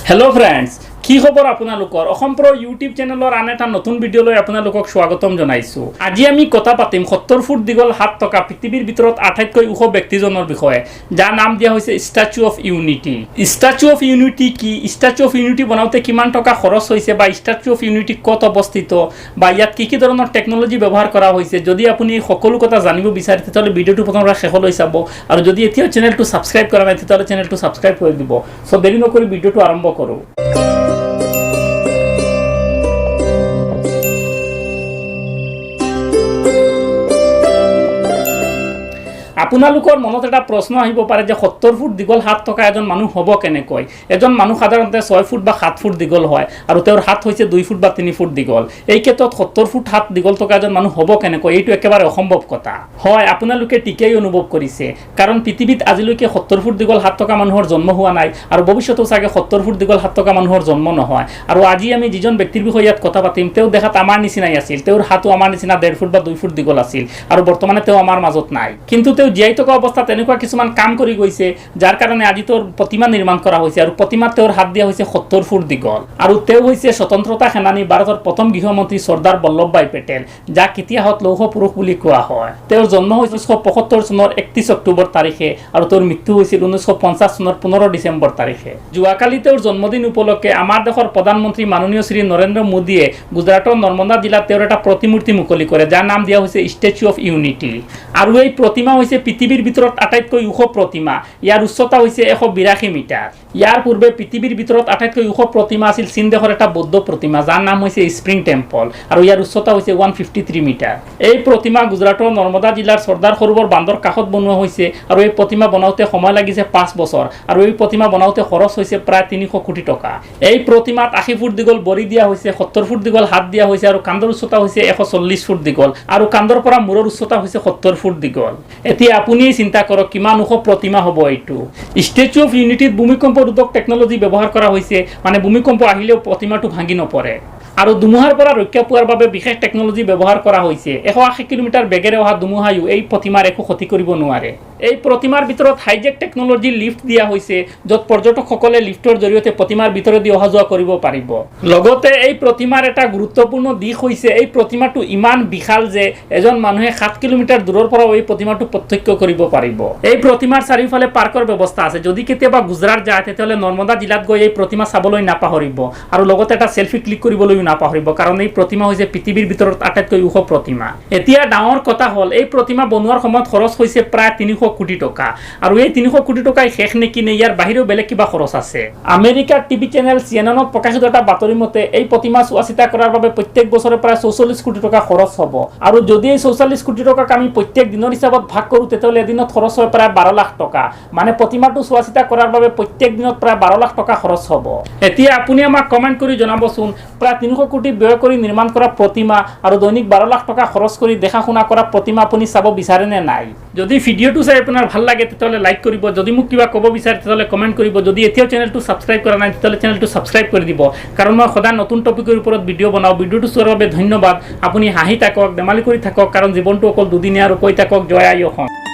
Hello friends কি খবৰ আপোনালোকৰ অসম্প্ৰ ইউটিউব চেনেলৰ আন এটা নতুন ভিডিঅলৈ আপোনালোকক স্বাগতম জনাইছো। আজি আমি কথা পাতিম 70 ফুট দীঘল হাত থকা পৃথিৱীৰ ভিতৰত আটাইতকৈ ওখ ব্যক্তিজনৰ বিষয়ে, যাৰ নাম দিয়া হৈছে statue of unity. Statue of unity কি, স্ট্যাচু অফ ইউনিটি বনাওঁতে কিমান টকা খৰচ হৈছে, বা স্ট্যাচু অফ ইউনিটি ক'ত অৱস্থিত, বা ইয়াত কি ধৰণৰ টেকনলজি ব্যৱহাৰ কৰা হৈছে। যদি আপুনি সকলো কথা জানিব বিচাৰে তেতিয়াহ'লে ভিডিঅ'টো প্ৰথমৰ পৰা শেষলৈ চাব, আৰু যদি এতিয়াও চেনেলটো সাবস্ক্ৰাইব কৰা নাই তেতিয়াহ'লে চেনেলটো সাবস্ক্ৰাইব কৰি দিব। সো দেৰি নকৰি ভিডিঅ'টো আৰম্ভ কৰোঁ। আপোনালোকৰ মনত এটা প্ৰশ্ন আহিব পাৰে যে 70 ফুট দীঘল হাত থকা এজন মানুহ হ'ব কেনেকৈ। এজন মানুহ সাধাৰণতে 6 ফুট বা 7 ফুট দীঘল হয়, আৰু তেওঁৰ হাত হৈছে 2 ফুট বা 3 ফুট দীঘল। এই ক্ষেত্ৰত 70 ফুট হাত দীঘল থকা এজন মানুহ হ'ব কেনেকৈ, এইটো একেবাৰে অসম্ভৱ কথা হয়। আপোনালোকে ঠিকেই অনুভৱ কৰিছে, কাৰণ পৃথিৱীত আজিলৈকে 70 ফুট দীঘল হাত থকা মানুহৰ জন্ম হোৱা নাই, আৰু ভৱিষ্যতেও চাগে 70 ফুট দীঘল হাত থকা মানুহৰ জন্ম নহয়। আৰু আজি আমি যিজন ব্যক্তিৰ বিষয়ে ইয়াত কথা পাতিম, তেওঁ দেখাত আমাৰ নিচিনাই আছিল। তেওঁৰ হাতো আমাৰ নিচিনা 1.5 ফুট বা 2 ফুট দীঘল আছিল, আৰু বৰ্তমানে তেওঁ আমাৰ মাজত নাই। কিন্তু তেওঁ জীয়াই থকা অৱস্থাত এনেকুৱা কিছুমান কাম কৰি গৈছে, যাৰ কাৰণে আজি তেওঁৰ প্ৰতিমা নিৰ্মাণ কৰা হৈছে, আৰু প্ৰতিমাত তেওঁৰ হাত দিয়া হৈছে 70 ফুট দীঘল। আৰু তেওঁ হৈছে স্বতন্ত্ৰতা সেনানী ভাৰতৰ প্ৰথম গৃহমন্ত্ৰী চৰ্দাৰ বল্লভভাই পেটেল, যাক ইতিহাসত লৌহ পুৰুষ বুলি কোৱা হয়। তেওঁৰ জন্ম হৈছিল 1975 চনৰ 31 অক্টোবৰ তাৰিখে, আৰু তেওঁৰ মৃত্যু হৈছিল 1950 চনৰ 15 ডিচেম্বৰ তাৰিখে। যোৱাকালি তেওঁৰ জন্মদিন উপলক্ষে আমাৰ দেশৰ প্ৰধানমন্ত্ৰী মাননীয় শ্ৰী নৰেন্দ্ৰ মোদীয়ে গুজৰাটৰ নৰ্মদা জিলাত তেওঁৰ এটা প্ৰতিমূৰ্তি মুকলি কৰে, যাৰ নাম দিয়া হৈছে স্ট্যাচু অফ ইউনিটি। আৰু এই প্ৰতিমা হৈছে পৃথিৱীৰ ভিতৰত আটাইতকৈ ওখ প্ৰতিমা। ইয়াৰ উচ্চতা হৈছে 182 মিটাৰ। ইয়াৰ পূৰ্বে পৃথিৱীৰ ভিতৰত আটাইতকৈ ওখ প্ৰতিমা আছিল চীন দেশৰ এটা বৌদ্ধ প্ৰতিমা, যাৰ নাম হৈছে স্প্ৰিং টেম্পল, আৰু ইয়াৰ উচ্চতা হৈছে 153 মিটাৰ। এই প্ৰতিমা গুজৰাটৰ নৰ্মদা জিলাৰ চৰ্দাৰ সৰোবৰ বান্ধৰ কাষত বনোৱা হৈছে, আৰু এই প্ৰতিমা বনাওঁতে সময় লাগিছে 5 বছৰ, আৰু এই প্ৰতিমা বনাওঁতে খৰচ হৈছে প্ৰায় 300 কোটি টকা। এই প্ৰতিমাত 80 ফুট দীঘল বৰি দিয়া হৈছে, 70 ফুট দীঘল হাত দিয়া হৈছে, আৰু কান্ধৰ উচ্চতা হৈছে 140 ফুট দীঘল, আৰু কান্ধৰ পৰা মূৰৰ উচ্চতা হৈছে 70 ফুট দীঘল। এতিয়া আপুনি চিন্তা কৰক কিমান ওখ প্ৰতিমা হ'ব এইটো। স্ট্যাচু অফ ইউনিটিত ভূমিকম্প ৰোধক টেকনলজি ব্যৱহাৰ কৰা হৈছে, মানে ভূমিকম্প আহিলেও প্ৰতিমাটো ভাঙি নপৰে। আৰু ধুমুহাৰ পৰা ৰক্ষা পোৱাৰ বাবে বিশেষ টেকনলজি ব্যৱহাৰ কৰা হৈছে। 180 কিলোমিটাৰ বেগেৰে অহা ধুমুহায়ো এই প্ৰতিমাৰ একো ক্ষতি কৰিব নোৱাৰে। এই প্ৰতিমাৰ ভিতৰত হাইজেক টেকনলজি লিফ্ট দিয়া হৈছে, য'ত পৰ্যটকসকলে লিফ্টৰ জৰিয়তে প্ৰতিমাৰ ভিতৰেদি অহা যোৱা কৰিব পাৰিব। লগতে এই প্ৰতিমাৰ এটা গুৰুত্বপূৰ্ণ দিশ হৈছে এই প্ৰতিমাটো ইমান বিশাল যে এজন মানুহে 7 কিলোমিটাৰ দূৰৰ পৰাও এই প্ৰতিমাটো প্ৰত্যক্ষ কৰিব পাৰিব। এই প্ৰতিমাৰ চাৰিওফালে পাৰ্কৰ ব্যৱস্থা আছে। যদি কেতিয়াবা গুজৰাট যায় তেতিয়াহ'লে নৰ্মদা জিলাত গৈ এই প্ৰতিমা চাবলৈ নাপাহৰিব, আৰু লগতে এটা সেলফি ক্লিক কৰিবলৈ নাপাহৰিব, কাৰণ এই প্ৰতিমা হৈছে পৃথিৱীৰ ভিতৰত আটাইতকৈ ওখ প্ৰতিমা। এতিয়া ডাঙৰ কথা হ'ল, এই প্ৰতিমা বনোৱাৰ সময়ত খৰচ হৈছে প্ৰায় 300 কোটি টকা, আৰু এই 300 কোটি টকাই শেষ নেকিনে, ইয়াৰ বাহিৰেও বেলেগ কিবা খৰচ আছে। আমেৰিকাৰ টিভি চেনেল CNN-ত প্ৰকাশিত এটা বাতৰি মতে এই প্ৰতিমা চোৱা চিতা কৰাৰ বাবে প্ৰত্যেক বছৰে প্ৰায় 44 কোটি টকা খৰচ হ'ব, আৰু যদি এই 44 কোটি টকাক আমি প্ৰত্যেক দিনৰ হিচাপত ভাগ কৰোঁ তেতিয়াহ'লে এদিনত খৰচ হয় প্ৰায় 12 লাখ টকা। মানে প্ৰতিমাটো চোৱা চিতা কৰাৰ বাবে প্ৰত্যেক দিনত প্ৰায় 12 লাখ টকা খৰচ হ'ব। এতিয়া আপুনি আমাক কমেণ্ট কৰি জনাবচোন, প্ৰায় 300 কোটি ব্যয় কৰি নিৰ্মাণ কৰা প্ৰতিমা আৰু দৈনিক 12 লাখ টকা খৰচ কৰি দেখা শুনা কৰা প্ৰতিমা আপুনি চাব বিচাৰে নে নাই? যদি ভিডিঅ'টো চাই আপোনাৰ ভাল লাগে তেতিয়াহ'লে লাইক কৰিব, যদি মোক কিবা ক'ব বিচাৰে তেতিয়াহ'লে কমেণ্ট কৰিব, যদি এতিয়াও চেনেলটো ছাবস্ক্ৰাইব কৰা নাই তেতিয়াহ'লে চেনেলটো ছাবস্ক্ৰাইব কৰি দিব, কাৰণ মই সদায় নতুন টপিকৰ ওপৰত ভিডিঅ' বনাওঁ। ভিডিঅ'টো চোৱাৰ বাবে ধন্যবাদ। আপুনি হাঁহি থাকক, ধেমালি কৰি থাকক, কাৰণ জীৱনটো অকল দুদিনীয়া, আৰু কৈ থাকক জয় আই অসম।